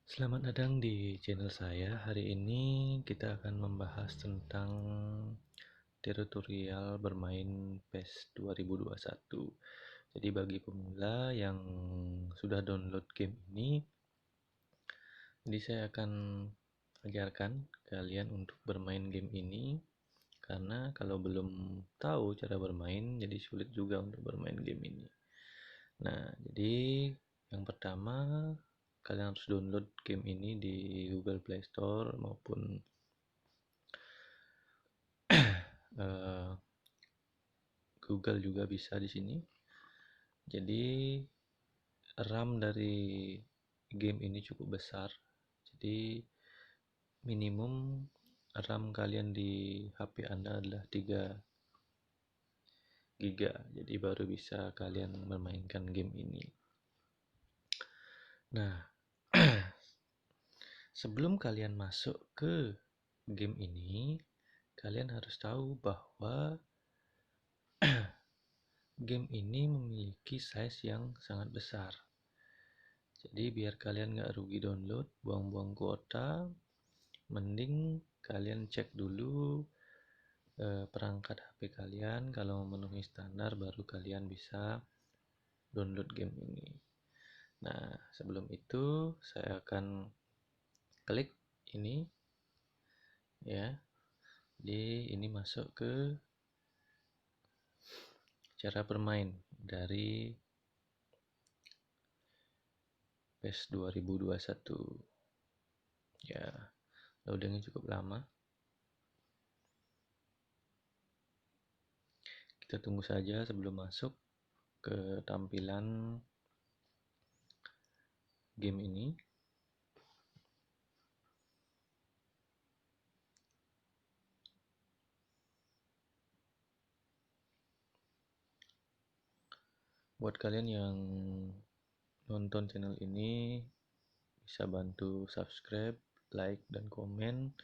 Selamat datang di channel saya. Hari ini kita akan membahas tentang tutorial bermain PES 2021. Jadi bagi pemula yang sudah download game ini, jadi saya akan ajarkan kalian untuk bermain game ini, karena kalau belum tahu cara bermain, jadi sulit juga untuk bermain game ini. Nah, jadi yang pertama kalian harus download game ini di Google Play Store maupun eh, Google juga bisa di sini. Jadi RAM dari game ini cukup besar. Jadi minimum RAM kalian di HP Anda adalah 3 GB. Jadi baru bisa kalian memainkan game ini. Nah, sebelum kalian masuk ke game ini, kalian harus tahu bahwa game ini memiliki size yang sangat besar. Jadi biar kalian nggak rugi download, buang-buang kuota, mending kalian cek dulu perangkat HP kalian. Kalau memenuhi standar baru kalian bisa download game ini. Nah, sebelum itu saya akan klik ini ya. Jadi ini masuk ke cara bermain dari PES 2021. Ya, loadingnya cukup lama. Kita tunggu saja sebelum masuk ke tampilan game ini. Buat kalian yang nonton channel ini, bisa bantu subscribe, like, dan komen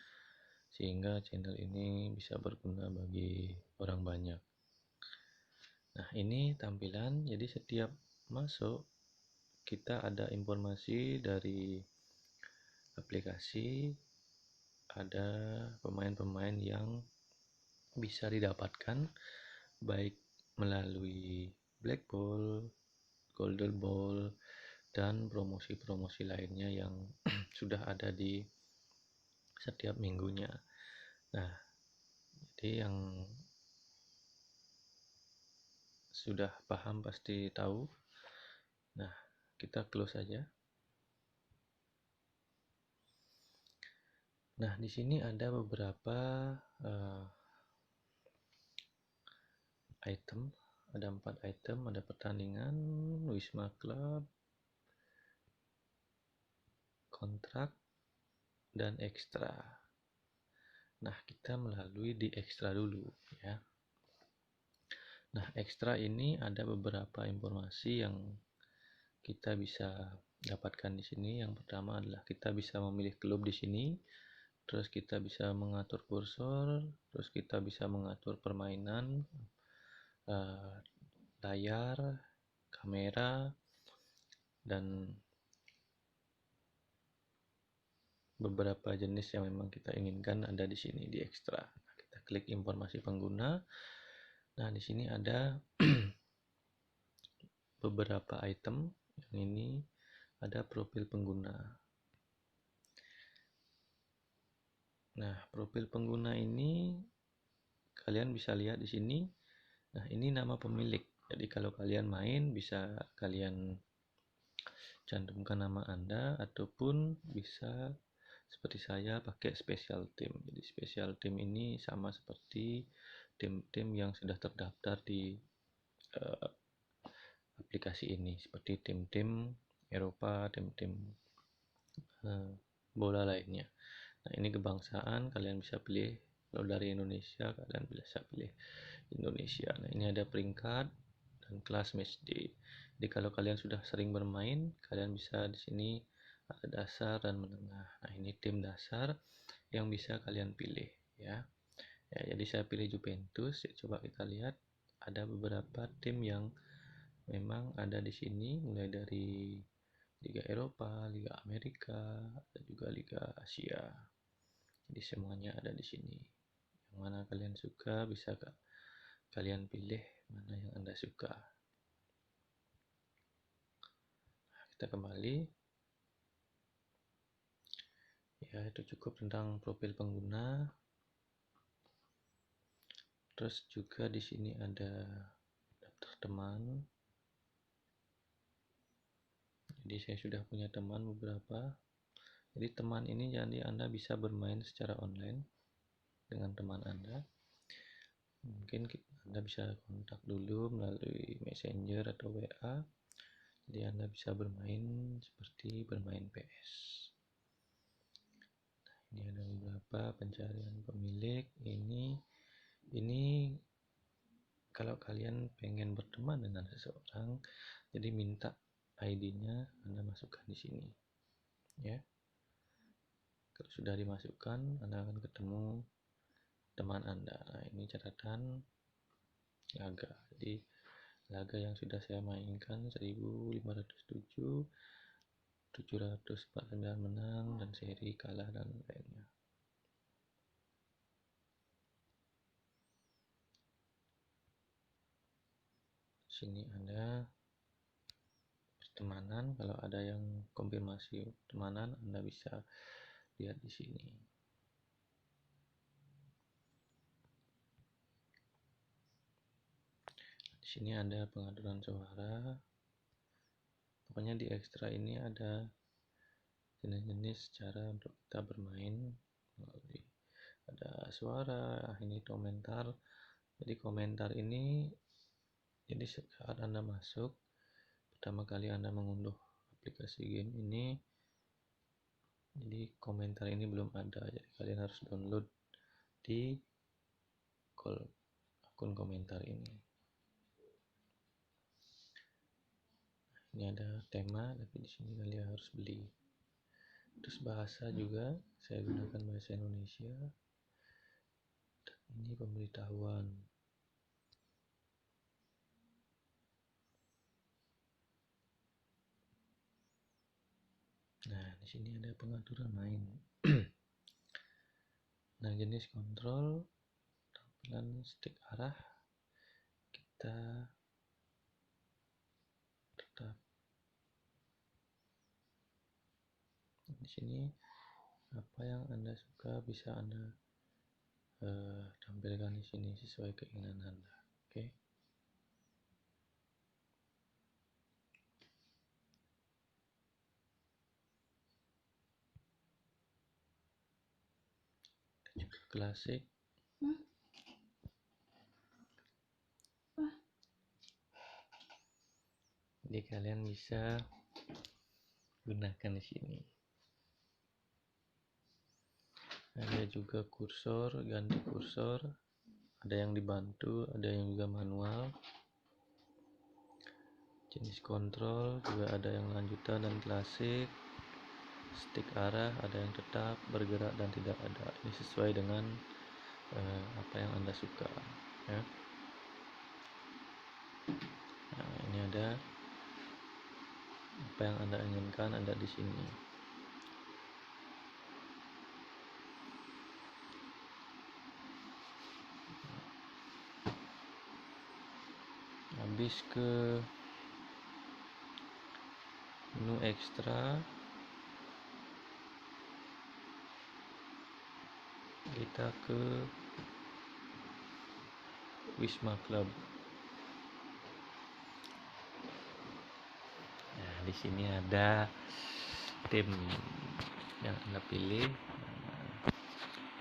sehingga channel ini bisa berguna bagi orang banyak. Nah, ini tampilan. Jadi setiap masuk kita ada informasi dari aplikasi, ada pemain-pemain yang bisa didapatkan baik melalui Black Ball, Golden Ball, dan promosi-promosi lainnya yang sudah ada di setiap minggunya. Nah, jadi yang sudah paham pasti tahu. Nah, kita close aja. Nah, di sini ada beberapa item. Ada 4 item, ada pertandingan, Wisma Club, kontrak, dan ekstra. Nah, kita melalui di ekstra dulu ya. Nah, ekstra ini ada beberapa informasi yang kita bisa dapatkan di sini. Yang pertama adalah kita bisa memilih klub di sini, terus kita bisa mengatur kursor, terus kita bisa mengatur permainan, layar, kamera, dan beberapa jenis yang memang kita inginkan ada di sini di ekstra. Nah, kita klik informasi pengguna. Nah, di sini ada beberapa item. Yang ini ada profil pengguna. Nah, profil pengguna ini kalian bisa lihat di sini. Nah, ini nama pemilik. Jadi kalau kalian main bisa kalian cantumkan nama Anda, ataupun bisa seperti saya pakai special team. Jadi special team ini sama seperti tim-tim yang sudah terdaftar di uh, aplikasi ini, seperti tim-tim Eropa, tim-tim bola lainnya. Nah, ini kebangsaan, kalian bisa pilih. Kalau dari Indonesia, kalian bisa pilih Indonesia. Nah, ini ada peringkat dan kelas match day. Jadi kalau kalian sudah sering bermain, kalian bisa di sini ada dasar dan menengah. Nah, ini tim dasar yang bisa kalian pilih ya. Ya, jadi saya pilih Juventus. Ya, coba kita lihat ada beberapa tim yang memang ada di sini, mulai dari Liga Eropa, Liga Amerika, dan juga Liga Asia. Jadi semuanya ada di sini. Yang mana kalian suka bisa kalian pilih mana yang Anda suka. Nah, kita kembali. Ya, itu cukup tentang profil pengguna. Terus juga di sini ada daftar teman. Jadi saya sudah punya teman beberapa. Jadi teman ini jadi Anda bisa bermain secara online dengan teman Anda. Mungkin Anda bisa kontak dulu melalui Messenger atau WA. Jadi Anda bisa bermain seperti bermain PS. Nah, ini ada beberapa pencarian pemilik. Ini kalau kalian pengen berteman dengan seseorang, jadi minta ID-nya Anda masukkan di sini. Ya. Kalau sudah dimasukkan, Anda akan ketemu teman Anda. Nah, ini catatan laga. Jadi laga yang sudah saya mainkan 1507, 749 menang dan seri kalah dan lainnya. Sini ada pertemanan. Kalau ada yang konfirmasi pertemanan, Anda bisa lihat di sini. Di sini ada pengaturan suara. Pokoknya di ekstra ini ada jenis-jenis cara untuk kita bermain. Ada suara, ini komentar. Jadi komentar ini, jadi saat Anda masuk, pertama kali Anda mengunduh aplikasi game ini, jadi komentar ini belum ada. Jadi kalian harus download di akun komentar ini. Ini ada tema, tapi di sini kalian harus beli. Terus bahasa juga, saya gunakan bahasa Indonesia. Dan ini pemberitahuan. Nah, di sini ada pengaturan main. Nah, jenis kontrol, tampilan stick arah, kita tetap. Di sini apa yang Anda suka bisa Anda tampilkan di sini sesuai keinginan Anda. Oke. Juga klasik. Jadi kalian bisa gunakan di sini. Ada juga kursor, ganti kursor. Ada yang dibantu, ada yang juga manual. Jenis kontrol juga ada yang lanjutan dan klasik. Stick arah ada yang tetap, bergerak dan tidak ada. Ini sesuai dengan apa yang Anda suka. Ya. Nah, ini ada apa yang Anda inginkan ada di sini. Habis ke menu ekstra, kita ke Wisma Club. Nah, di sini ada tim yang Anda pilih.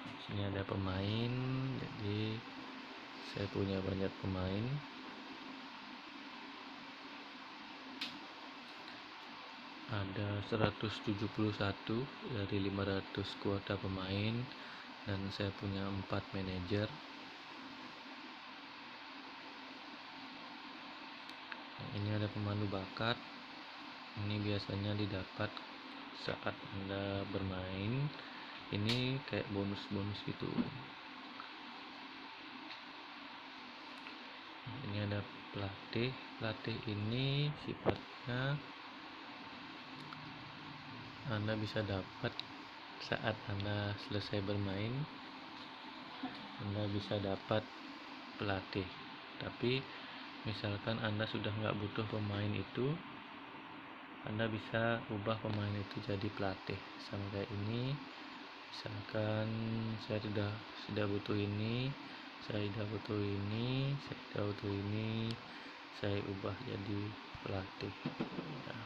Di sini ada pemain, jadi saya punya banyak pemain. Ada 171 dari 500 kuota pemain dan saya punya 4 manajer. Nah, ini ada pemandu bakat. Ini biasanya didapat saat Anda bermain. Ini kayak bonus-bonus gitu. Ini ada pelatih. Pelatih ini sifatnya Anda bisa dapat saat Anda selesai bermain. Anda bisa dapat pelatih. Tapi misalkan Anda sudah nggak butuh pemain itu, Anda bisa ubah pemain itu jadi pelatih. Sama kayak ini, misalkan saya sudah butuh ini, saya tidak butuh ini, saya tidak butuh ini, saya ubah jadi pelatih. Nah,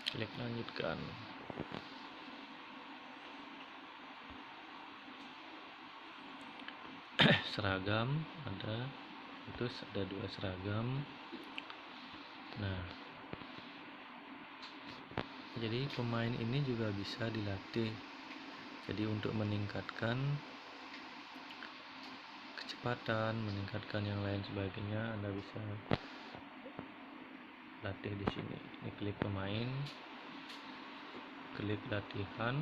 klik lanjutkan. Seragam ada, terus ada 2 seragam. Nah, jadi pemain ini juga bisa dilatih. Jadi untuk meningkatkan kecepatan, meningkatkan yang lain sebagainya, Anda bisa latih di sini. Ini klik pemain, klik latihan.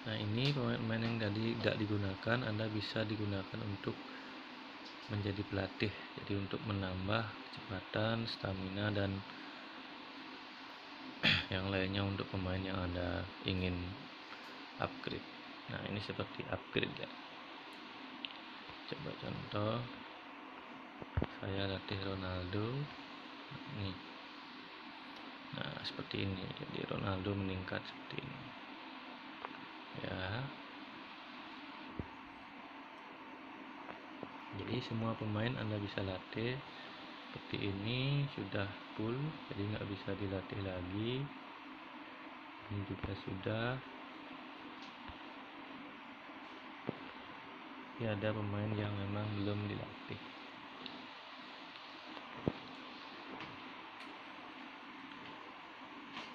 Nah, ini pemain yang tadi tidak digunakan, Anda bisa digunakan untuk menjadi pelatih. Jadi untuk menambah kecepatan, stamina, dan yang lainnya untuk pemain yang Anda ingin upgrade. Nah, ini seperti upgrade ya. Coba contoh, saya latih Ronaldo nih. Nah, seperti ini. Jadi Ronaldo meningkat seperti ini ya. Jadi semua pemain Anda bisa latih seperti ini. Sudah full, jadi nggak bisa dilatih lagi. Ini juga sudah. Ya, ada pemain yang memang belum dilatih.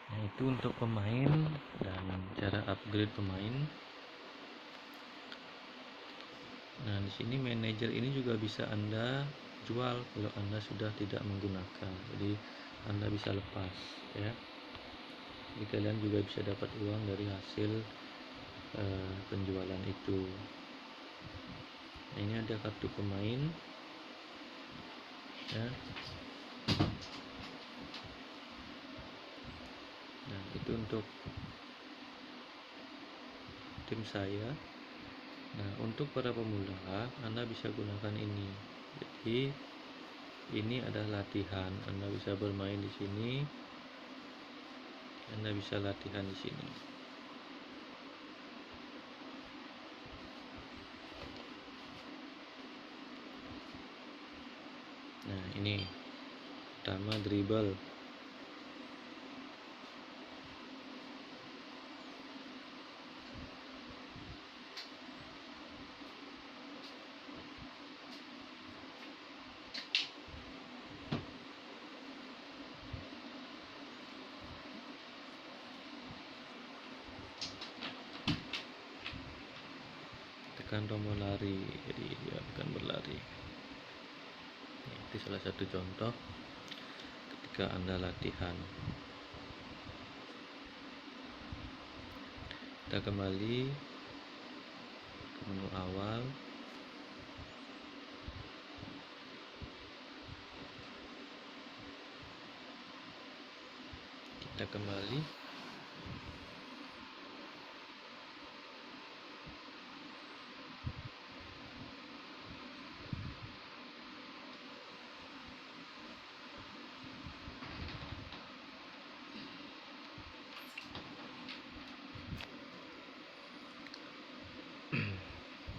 Nah, itu untuk pemain dan cara upgrade pemain. Nah, di sini manajer ini juga bisa Anda jual kalau Anda sudah tidak menggunakan. Jadi Anda bisa lepas ya. Jadi kalian juga bisa dapat uang dari hasil penjualan itu. Nah, ini ada kartu pemain ya. Nah, itu untuk tim saya. Nah, untuk para pemula Anda bisa gunakan ini. Jadi ini adalah latihan. Anda bisa bermain di sini. Anda bisa latihan di sini. Nah, ini pertama dribble. Tekan tombol lari, jadi dia akan berlari. Ini salah satu contoh ketika Anda latihan. Kita kembali ke menu awal. Kita kembali.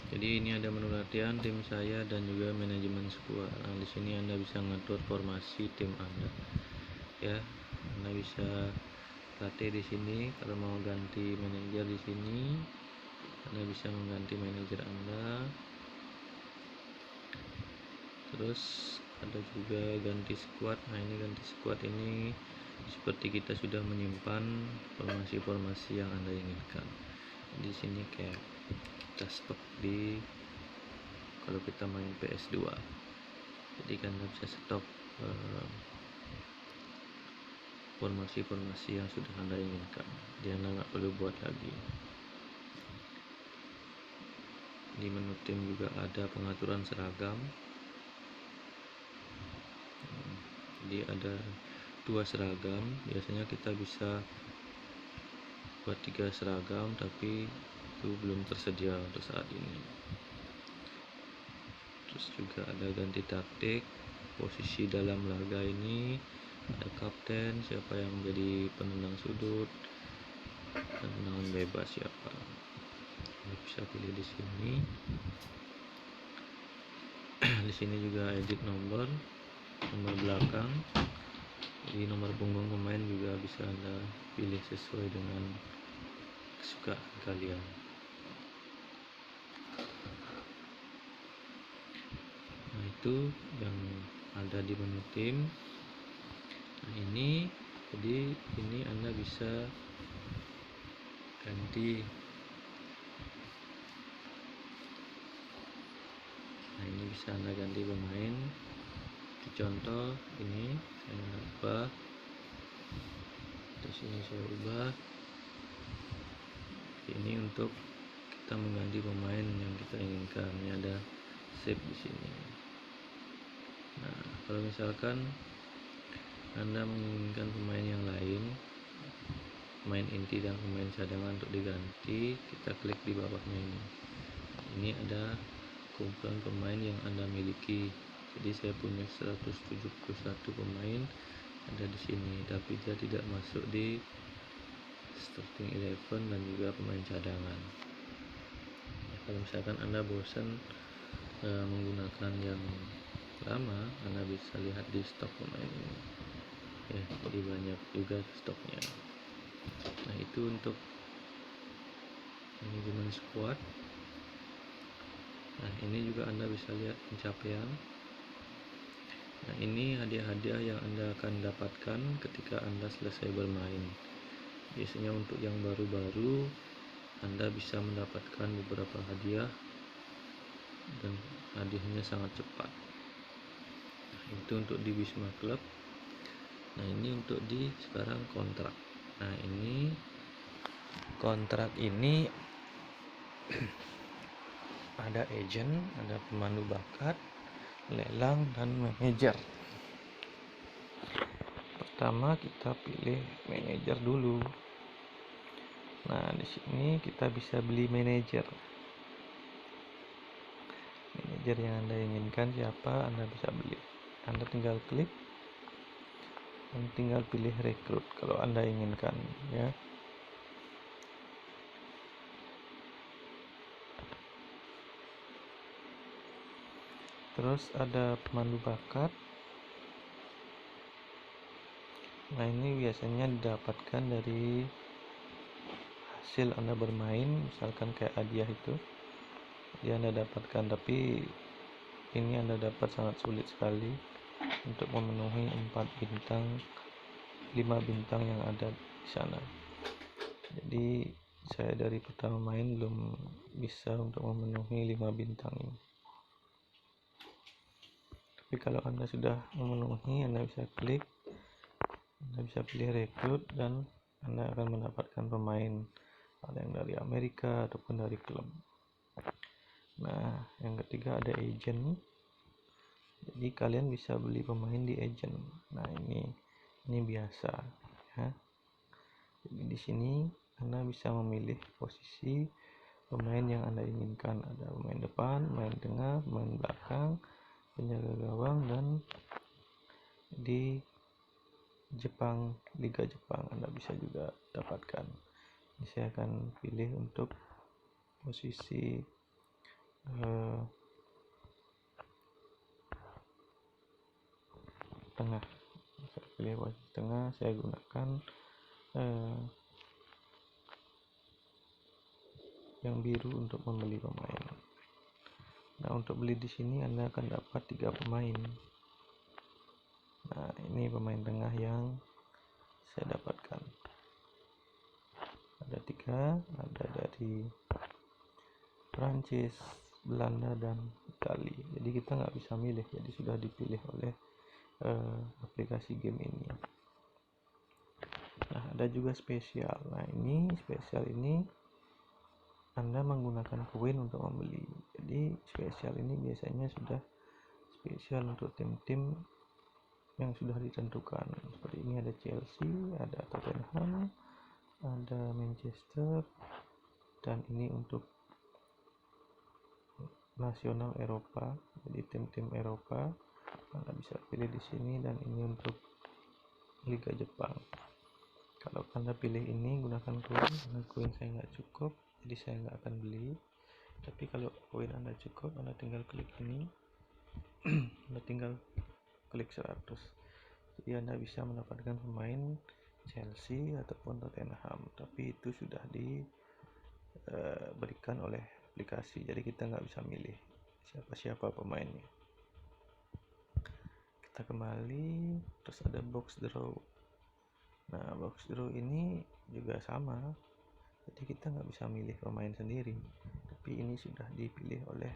Jadi ini ada menu latihan tim saya dan juga manajemen squad. Nah, di sini Anda bisa ngatur formasi tim Anda. Ya, Anda bisa latih di sini. Kalau mau ganti manajer di sini, Anda bisa mengganti manajer Anda. Terus ada juga ganti squad. Nah, ini ganti squad ini seperti kita sudah menyimpan formasi-formasi yang Anda inginkan. Di sini kayak kita stok di kalau kita main PS2. Jadi kan Anda bisa stok formasi-formasi yang sudah Anda inginkan. Jadi Anda nggak perlu buat lagi. Di menu tim juga ada pengaturan seragam. Jadi ada 2 seragam, biasanya kita bisa buat 3 seragam, tapi itu belum tersedia untuk saat ini. Terus juga ada ganti taktik, posisi dalam laga ini ada kapten, siapa yang menjadi penendang sudut, dan tendangan bebas siapa. Ini bisa pilih di sini. Di sini juga edit nomor belakang. Jadi nomor punggung pemain juga bisa Anda pilih sesuai dengan kesukaan kalian. Nah, itu yang ada di menu tim. Nah, jadi ini Anda bisa ganti. Nah, ini bisa Anda ganti pemain. Contoh ini saya ubah, di sini saya ubah. Ini untuk kita mengganti pemain yang kita inginkan. Ini ada save di sini. Nah, kalau misalkan Anda menginginkan pemain yang lain, pemain inti dan pemain cadangan untuk diganti, kita klik di bawahnya ini. Ini ada kumpulan pemain yang Anda miliki. Jadi saya punya 171 pemain ada di sini, tapi dia tidak masuk di starting 11 dan juga pemain cadangan. Kalau misalkan Anda bosan menggunakan yang lama, Anda bisa lihat di stok pemain ini. Ya, jadi banyak juga stoknya. Nah, itu untuk manajemen squad. Nah, ini juga Anda bisa lihat pencapaian. Nah, ini hadiah-hadiah yang Anda akan dapatkan ketika Anda selesai bermain. Biasanya untuk yang baru-baru Anda bisa mendapatkan beberapa hadiah dan hadiahnya sangat cepat. Nah, itu untuk di Wisma Club. Nah, ini untuk di sekarang kontrak. Nah, ini kontrak ini ada agent, ada pemandu bakat, lelang, dan manajer. Pertama kita pilih manajer dulu. Nah, di sini kita bisa beli manajer. Manajer yang Anda inginkan siapa, Anda bisa beli. Anda tinggal klik dan tinggal pilih rekrut kalau Anda inginkan, ya. Terus ada pemandu bakat. Nah, ini biasanya didapatkan dari hasil Anda bermain, misalkan kayak hadiah itu dia Anda dapatkan, tapi ini Anda dapat sangat sulit sekali untuk memenuhi 4 bintang 5 bintang yang ada di sana. Jadi saya dari pertama main belum bisa untuk memenuhi 5 bintang ini. Tapi kalau Anda sudah memenuhi, Anda bisa klik, Anda bisa pilih rekrut, dan Anda akan mendapatkan pemain, ada yang dari Amerika ataupun dari klub. Nah, yang ketiga ada agent. Jadi kalian bisa beli pemain di agent. Nah, ini biasa, ya. Jadi di sini Anda bisa memilih posisi pemain yang Anda inginkan. Ada pemain depan, pemain tengah, pemain belakang, penjaga gawang, dan di Jepang, Liga Jepang Anda bisa juga dapatkan. Ini saya akan pilih untuk posisi tengah. Saya pilih posisi tengah, saya gunakan yang biru untuk membeli pemain. Nah, untuk beli di sini Anda akan dapat 3 pemain. Nah, ini pemain tengah yang saya dapatkan. Ada 3, ada dari Prancis, Belanda, dan Italia. Jadi kita nggak bisa milih, jadi sudah dipilih oleh aplikasi game ini. Nah, ada juga spesial. Nah, ini spesial ini Anda menggunakan koin untuk membeli. Jadi spesial ini biasanya sudah spesial untuk tim-tim yang sudah ditentukan. Seperti ini ada Chelsea, ada Tottenham, ada Manchester, dan ini untuk nasional Eropa, jadi tim-tim Eropa Anda bisa pilih di sini, dan ini untuk Liga Jepang. Kalau Anda pilih ini gunakan koin, karena koin saya nggak cukup, jadi saya nggak akan beli. Tapi kalau koin Anda cukup, Anda tinggal klik ini, Anda tinggal klik 100, jadi Anda bisa mendapatkan pemain Chelsea ataupun Tottenham, tapi itu sudah diberikan oleh aplikasi, jadi kita nggak bisa milih siapa-siapa pemainnya. Kita kembali, terus ada box draw. Nah, box draw ini juga sama, jadi kita nggak bisa milih pemain sendiri, tapi ini sudah dipilih oleh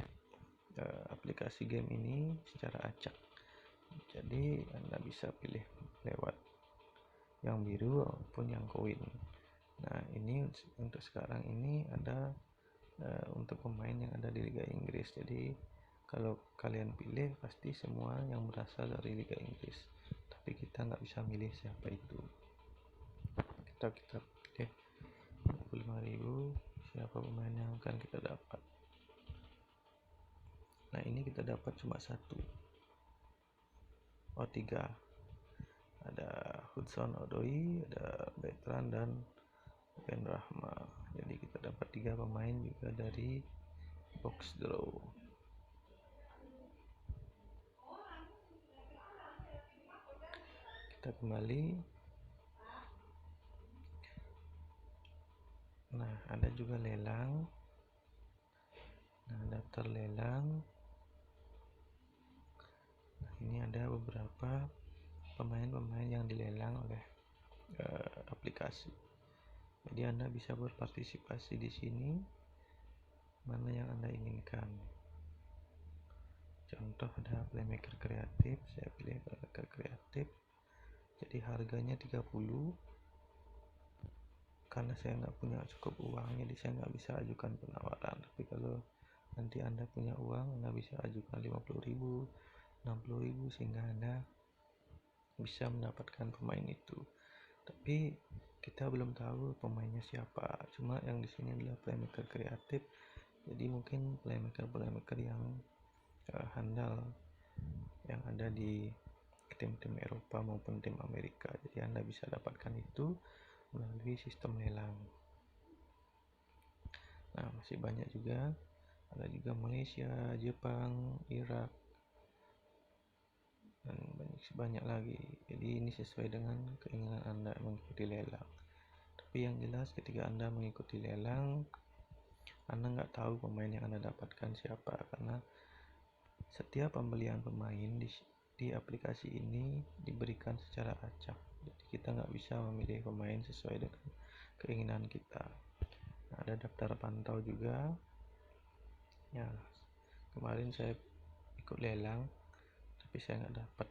aplikasi game ini secara acak. Jadi Anda bisa pilih lewat yang biru maupun yang koin. Nah, ini untuk sekarang ini ada untuk pemain yang ada di Liga Inggris. Jadi kalau kalian pilih pasti semua yang berasal dari Liga Inggris, tapi kita nggak bisa milih siapa itu. Kita pilih 25.000 siapa pemain yang akan kita dapat. Nah, ini kita dapat cuma 3. Ada Hudson Odoi, ada Bertrand, dan Ben Rahma. Jadi kita dapat 3 pemain juga dari box draw. Kita kembali. Nah, ada juga lelang. Nah, daftar lelang. Nah, ini ada beberapa pemain-pemain yang dilelang oleh aplikasi. Jadi Anda bisa berpartisipasi di sini mana yang Anda inginkan. Contoh ada playmaker kreatif, saya pilih playmaker kreatif. Jadi harganya 30. Karena saya nggak punya cukup uang, jadi saya nggak bisa ajukan penawaran. Tapi kalau nanti Anda punya uang, Anda bisa ajukan 50.000, 60.000, sehingga Anda bisa mendapatkan pemain itu. Tapi kita belum tahu pemainnya siapa. Cuma yang di sini adalah playmaker kreatif. Jadi mungkin playmaker yang handal yang ada di tim-tim Eropa maupun tim Amerika. Jadi Anda bisa dapatkan itu melalui sistem lelang. Nah, masih banyak juga, ada juga Malaysia, Jepang, Irak, dan banyak lagi. Jadi ini sesuai dengan keinginan Anda mengikuti lelang. Tapi yang jelas ketika Anda mengikuti lelang, Anda nggak tahu pemain yang Anda dapatkan siapa, karena setiap pembelian pemain di aplikasi ini diberikan secara acak. Jadi kita nggak bisa memilih pemain sesuai dengan keinginan kita. Nah, ada daftar pantau juga. Ya, kemarin saya ikut lelang, tapi saya nggak dapat.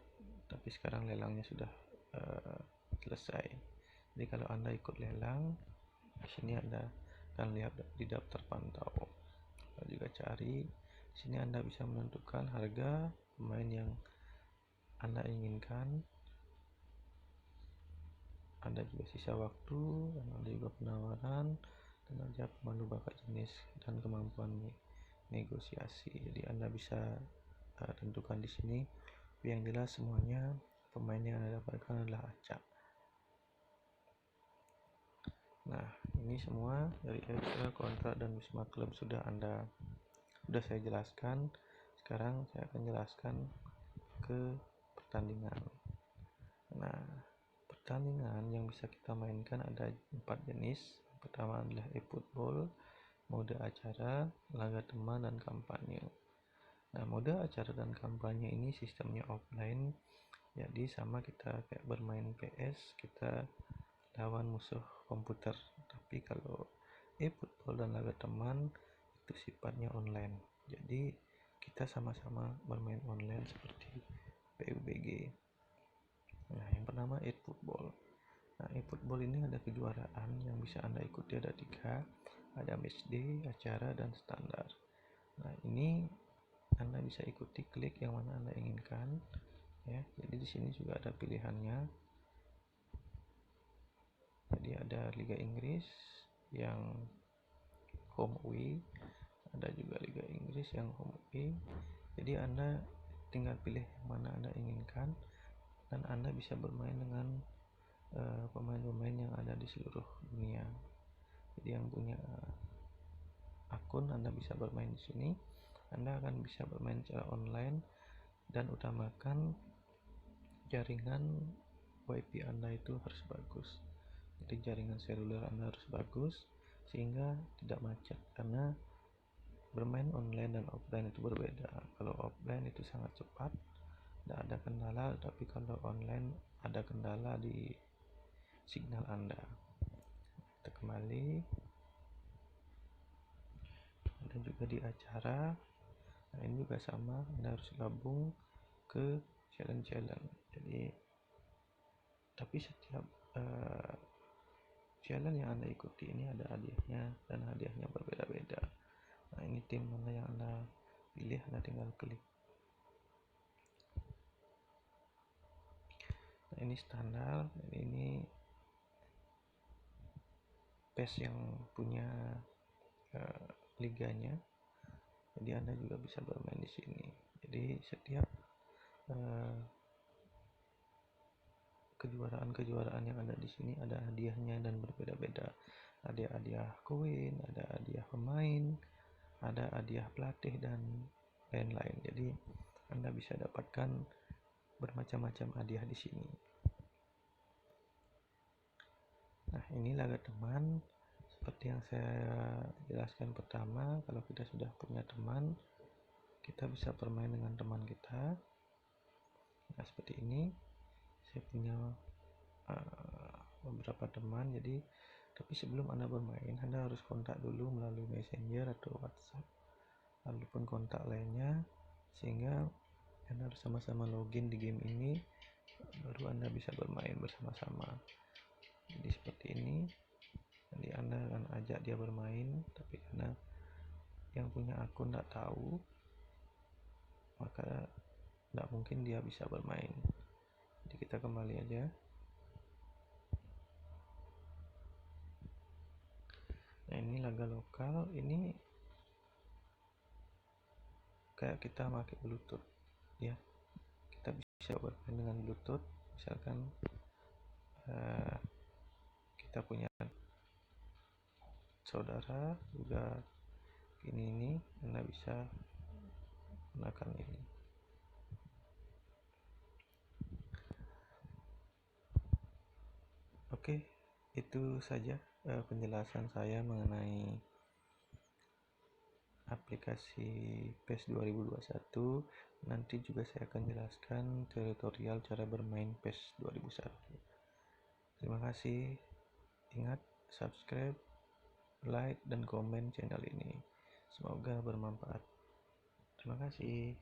Tapi sekarang lelangnya sudah selesai. Jadi kalau Anda ikut lelang, di sini Anda akan lihat di daftar pantau. Anda juga cari. Di sini Anda bisa menentukan harga pemain yang Anda inginkan. Ada juga sisa waktu, dan ada juga penawaran, dan ada pemandu bakat jenis dan kemampuan negosiasi. Jadi Anda bisa tentukan di sini. Tapi yang jelas semuanya pemain yang Anda dapatkan adalah acak. Nah, ini semua dari extra, kontrak, dan Wisma Club sudah saya jelaskan. Sekarang saya akan jelaskan ke pertandingan. Nah, pertandingan yang bisa kita mainkan ada 4 jenis. Pertama adalah e-football, mode acara, laga teman, dan kampanye. Nah, mode acara dan kampanye ini sistemnya offline, jadi sama kita kayak bermain PS, kita lawan musuh komputer. Tapi kalau e-football dan laga teman itu sifatnya online, jadi kita sama-sama bermain online seperti PUBG. Nah, yang pertama e-football. Nah, e-football ini ada kejuaraan yang bisa Anda ikuti, ada 3, ada matchday, acara, dan standar. Nah, ini Anda bisa ikuti, klik yang mana Anda inginkan. ya. Jadi di sini juga ada pilihannya. Jadi ada Liga Inggris yang home away, ada juga Liga Inggris yang home away. Jadi Anda tinggal pilih mana Anda inginkan, dan Anda bisa bermain dengan pemain-pemain yang ada di seluruh dunia. Jadi yang punya akun Anda bisa bermain di sini. Anda akan bisa bermain secara online dan utamakan jaringan WiFi Anda itu harus bagus. Jadi jaringan seluler Anda harus bagus sehingga tidak macet, karena bermain online dan offline itu berbeda. Kalau offline itu sangat cepat, tidak ada kendala, tapi kalau online ada kendala di signal Anda. Kita kembali, ada juga di acara. Nah, ini juga sama, Anda harus gabung ke challenge. Jadi tapi setiap challenge yang Anda ikuti ini ada hadiahnya, dan hadiahnya berbeda-beda. Nah, ini tim mana yang Anda pilih, Anda tinggal klik. Nah, ini standar, ini PES yang punya liganya. Jadi Anda juga bisa bermain di sini. Jadi setiap kejuaraan yang ada di sini ada hadiahnya dan berbeda-beda. Ada hadiah koin, ada hadiah pemain, ada hadiah pelatih, dan lain-lain. Jadi Anda bisa dapatkan bermacam-macam hadiah di sini. Nah, ini laga teman. Seperti yang saya jelaskan pertama, kalau kita sudah punya teman, kita bisa bermain dengan teman kita. Nah, seperti ini. Saya punya beberapa teman. Jadi tapi sebelum Anda bermain, Anda harus kontak dulu melalui Messenger atau WhatsApp ataupun kontak lainnya, sehingga Anda harus sama-sama login di game ini, baru Anda bisa bermain bersama-sama. Jadi seperti ini. Jadi Anda akan ajak dia bermain, tapi karena yang punya akun tidak tahu, maka tidak mungkin dia bisa bermain. Jadi kita kembali aja. Nah, ini laga lokal. Ini kayak kita pakai Bluetooth, ya. Kita bisa bermain dengan Bluetooth. Misalkan kita punya saudara juga ini Anda bisa gunakan ini. Oke, itu saja penjelasan saya mengenai aplikasi PES 2021. Nanti juga saya akan jelaskan tutorial cara bermain PES 2001. Terima kasih. Ingat, subscribe, like, dan komen channel ini. Semoga bermanfaat. Terima kasih.